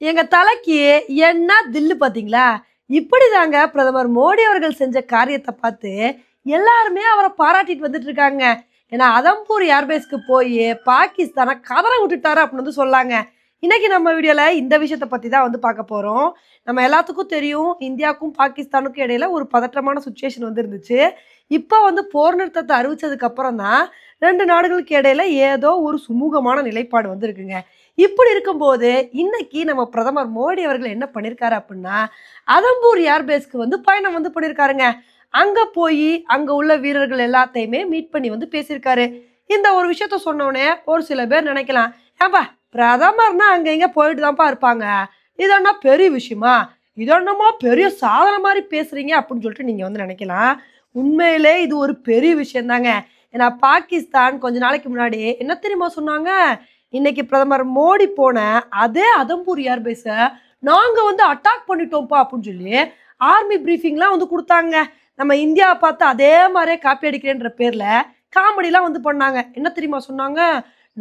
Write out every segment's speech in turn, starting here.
எங்க தலைக்கு என்ன தில்லு பாத்தீங்களா? இப்படிதாங்க பிரதமர் மோடி அவர்கள் செஞ்ச காரியத்தை பார்த்து எல்லாருமே அவரை பாராட்டிட்டு வந்துட்டு இருக்காங்க. ஏன்னா அதம்பூர் ஏர்பேஸ்க்கு போய் பாகிஸ்தானை கதற விட்டுட்டாரு அப்படின்னு வந்து சொல்லாங்க. இன்னைக்கு நம்ம வீடியோல இந்த விஷயத்தை பத்தி தான் வந்து பார்க்க போறோம். நம்ம எல்லாத்துக்கும் தெரியும், இந்தியாவுக்கும் பாகிஸ்தானுக்கும் இடையில ஒரு பதற்றமான சுச்சுவேஷன் வந்து இருந்துச்சு. இப்போ வந்து போர் நிறுத்தத்தை அறிவிச்சதுக்கு அப்புறம் தான் ரெண்டு நாடுகளுக்கு இடையில ஏதோ ஒரு சுமூகமான நிலைப்பாடு வந்து இருக்குங்க. இப்படி இருக்கும்போது இன்னைக்கு நம்ம பிரதமர் மோடி அவர்கள் என்ன பண்ணியிருக்காரு அப்படின்னா, அதம்பூர் ஏர்பேஸ்க்கு வந்து பயணம் வந்து பண்ணியிருக்காருங்க. அங்க போய் அங்க உள்ள வீரர்கள் எல்லாத்தையுமே மீட் பண்ணி வந்து பேசியிருக்காரு. இந்த ஒரு விஷயத்த சொன்னோடனே ஒரு சில பேர் நினைக்கலாம், ஏன்பா பிரதமர்னா அங்க இங்க போயிட்டு தான்ப்பா இருப்பாங்க, இதென்னா பெரிய விஷயமா, இதென்னமோ பெரிய சாதனை மாதிரி பேசுறீங்க அப்படின்னு சொல்லிட்டு நீங்க வந்து நினைக்கலாம். உண்மையிலே இது ஒரு பெரிய விஷயம் தாங்க. ஏன்னா பாகிஸ்தான் கொஞ்ச நாளைக்கு முன்னாடி என்ன தெரியுமா சொன்னாங்க, இன்னைக்கு பிரதமர் மோடி போன அதே அதம்பூர் ஏர்பேஸ நாங்க வந்து அட்டாக் பண்ணிட்டோம்ப்பா அப்படின்னு சொல்லி ஆர்மி பிரீஃபிங்லாம் வந்து கொடுத்தாங்க. நம்ம இந்தியாவை பார்த்து அதே மாதிரியே காப்பி அடிக்கிறேன்ற பேர்ல காமெடிலாம் வந்து பண்ணாங்க. என்ன தெரியுமா சொன்னாங்க,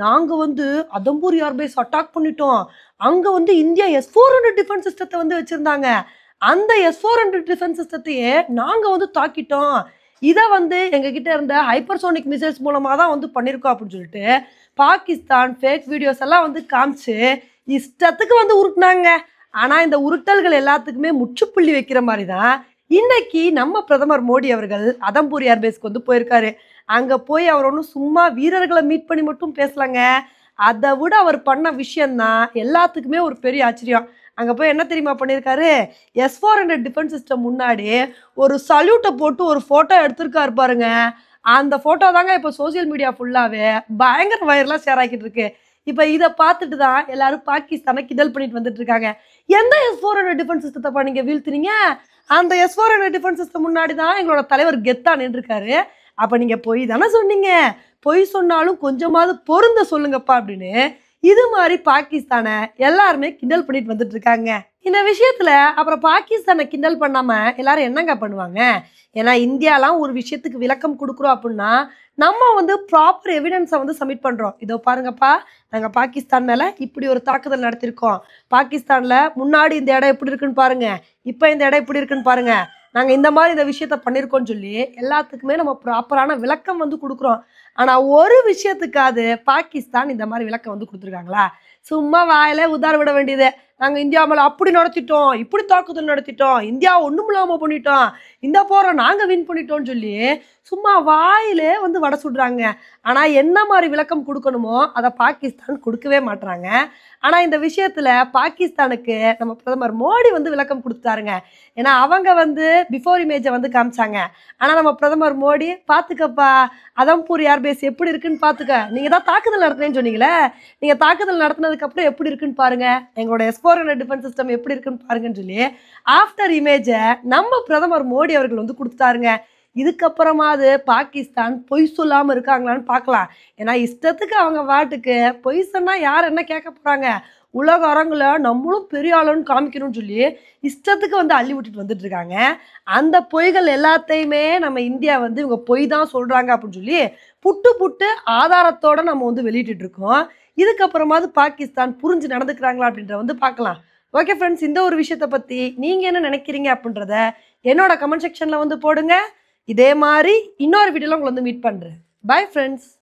நாங்க வந்து அதம்பூர் ஏர்பேஸ் அட்டாக் பண்ணிட்டோம், அங்க வந்து இந்தியா S-400 டிஃபென்ஸ் சிஸ்டத்தை வந்து வச்சிருந்தாங்க, அந்த S-400 டிஃபென்ஸ் சிஸ்டத்தையே நாங்க வந்து தாக்கிட்டோம், இதை வந்து எங்ககிட்ட இருந்த ஹைப்பர்சோனிக் மிசைல்ஸ் மூலமா தான் வந்து பண்ணியிருக்கோம் அப்படின்னு சொல்லிட்டு பாகிஸ்தான் ஃபேக் வீடியோஸ் எல்லாம் வந்து காமிச்சு இஷ்டத்துக்கு வந்து உருட்டினாங்க. ஆனா இந்த உருட்டல்கள் எல்லாத்துக்குமே முற்றுப்புள்ளி வைக்கிற மாதிரி தான் இன்னைக்கு நம்ம பிரதமர் மோடி அவர்கள் அதம்பூர் ஏர்பேஸ்க்கு வந்து போயிருக்காரு. அங்க போய் அவர் ஒன்றும் சும்மா வீரர்களை மீட் பண்ணி மட்டும் பேசலாங்க, அதை விட அவர் பண்ண விஷயம்தான் எல்லாத்துக்குமே ஒரு பெரிய ஆச்சரியம். அங்க போய் என்ன தெரியுமா பண்ணியிருக்காரு, S-400 டிஃபென்ஸ் சிஸ்டம் முன்னாடி ஒரு சல்யூட்டை போட்டு ஒரு போட்டோ எடுத்திருக்காரு பாருங்க. அந்த போட்டோ தாங்க இப்போ சோசியல் மீடியா ஃபுல்லாவே பயங்கர வைரலா ஷேர் ஆகிட்டு இருக்கு. இப்போ இதை பார்த்துட்டு தான் எல்லாரும் பாகிஸ்தானை கிண்டல் பண்ணிட்டு வந்துட்டு இருக்காங்க. எந்த S-400 டிஃபென்ஸ் சிஸ்டத்தை நீங்க வீழ்த்துனீங்க, அந்த S-400 டிஃபென்ஸ் சிஸ்டம் முன்னாடி தான் எங்களோட தலைவர் கெத்தா நின்றுருக்காரு, அப்ப நீங்க பொய் தானே சொன்னீங்க, பொய் சொன்னாலும் கொஞ்சமாவது பொருந்த சொல்லுங்கப்பா அப்படின்னு இது மாதிரி பாகிஸ்தானை எல்லாருமே கிண்டல் பண்ணிட்டு வந்துட்டு இருக்காங்க. இந்த விஷயத்துல அப்புறம் பாகிஸ்தானை கிண்டல் பண்ணாம எல்லாரும் என்னங்க பண்ணுவாங்க? ஏன்னா இந்தியாலாம் ஒரு விஷயத்துக்கு விளக்கம் கொடுக்குறோம் அப்படின்னா நம்ம வந்து ப்ராப்பர் எவிடன்ஸை வந்து சப்மிட் பண்றோம். இதோ பாருங்கப்பா, நாங்க பாகிஸ்தான் மேல இப்படி ஒரு தாக்குதல் நடத்திருக்கோம், பாகிஸ்தான்ல முன்னாடி இந்த இடம் எப்படி இருக்குன்னு பாருங்க, இப்போ இந்த இடம் எப்படி இருக்குன்னு பாருங்க, நாங்க இந்த மாதிரி இந்த விஷயத்த பண்ணிருக்கோம்னு சொல்லி எல்லாத்துக்குமே நம்ம ப்ராப்பரான விளக்கம் வந்து கொடுக்குறோம். ஆனா ஒரு விஷயத்துக்காவது பாகிஸ்தான் இந்த மாதிரி விளக்கம் வந்து கொடுத்துருக்காங்களா? சும்மா வாயில உதார விட வேண்டியது, நாங்க இந்தியா மேல அப்படி நடத்திட்டோம், இப்படி தாக்குதல் நடத்திட்டோம், இந்தியா ஒண்ணும் இல்லாம பண்ணிட்டோம், இந்த போரை நாங்க வின் பண்ணிட்டோம்னு சொல்லி சும்மா வாயிலே வந்து வடை சுடுறாங்க. ஆனா என்ன மாதிரி விளக்கம் கொடுக்கணுமோ அதை பாகிஸ்தான் கொடுக்கவே மாட்டாங்க. ஆனா இந்த விஷயத்துல பாகிஸ்தானுக்கு நம்ம பிரதமர் மோடி வந்து விளக்கம் கொடுத்தாருங்க. ஏன்னா அவங்க வந்து பிஃபோர் இமேஜை வந்து காமிச்சாங்க. ஆனா நம்ம பிரதமர் மோடி, பாத்துக்கப்பா அதம்பூர் ஏர்பேஸ் எப்படி இருக்குன்னு பாத்துக்க, நீங்க தான் தாக்குதல் நடத்தினேன்னு சொன்னீங்களே, நீங்க தாக்குதல் நடத்தினதுக்கு அப்புறம் எப்படி இருக்குன்னு பாருங்க, எங்களோட S-400 டிஃபென்ஸ் சிஸ்டம் எப்படி இருக்குன்னு பாருங்கன்னு சொல்லி ஆஃப்டர் இமேஜை நம்ம பிரதமர் மோடி அவர்கள் வந்து கொடுத்தாருங்க. இதுக்கப்புறமாவது பாகிஸ்தான் பொய் சொல்லாம இருக்காங்களான்னு பார்க்கலாம். ஏன்னா இஷ்டத்துக்கு அவங்க வாட்டுக்கு பொய் சொன்னா யார் என்ன கேட்க போறாங்க, உலக அரங்குல நம்மளும் பெரிய ஆளுன்னு காமிக்கணும்னு சொல்லி இஷ்டத்துக்கு வந்து அள்ளி விட்டுட்டு வந்துட்டு இருக்காங்க. அந்த பொய்கள் எல்லாத்தையுமே நம்ம இந்தியா வந்து இவங்க பொய் தான் சொல்றாங்க அப்படின்னு சொல்லி புட்டு புட்டு ஆதாரத்தோட நம்ம வந்து வெளியிட்டு இருக்கோம். இதுக்கப்புறமாவது பாகிஸ்தான் புரிஞ்சு நடந்துக்கிறாங்களா அப்படின்றத வந்து பார்க்கலாம். ஓகே ஃப்ரெண்ட்ஸ், இந்த ஒரு விஷயத்தை பத்தி நீங்க என்ன நினைக்கிறீங்க அப்படின்றத என்னோட கமெண்ட் செக்ஷன்ல வந்து போடுங்க. இதே மாதிரி இன்னொரு வீடியோல உங்களை வந்து மீட் பண்றேன். Bye friends.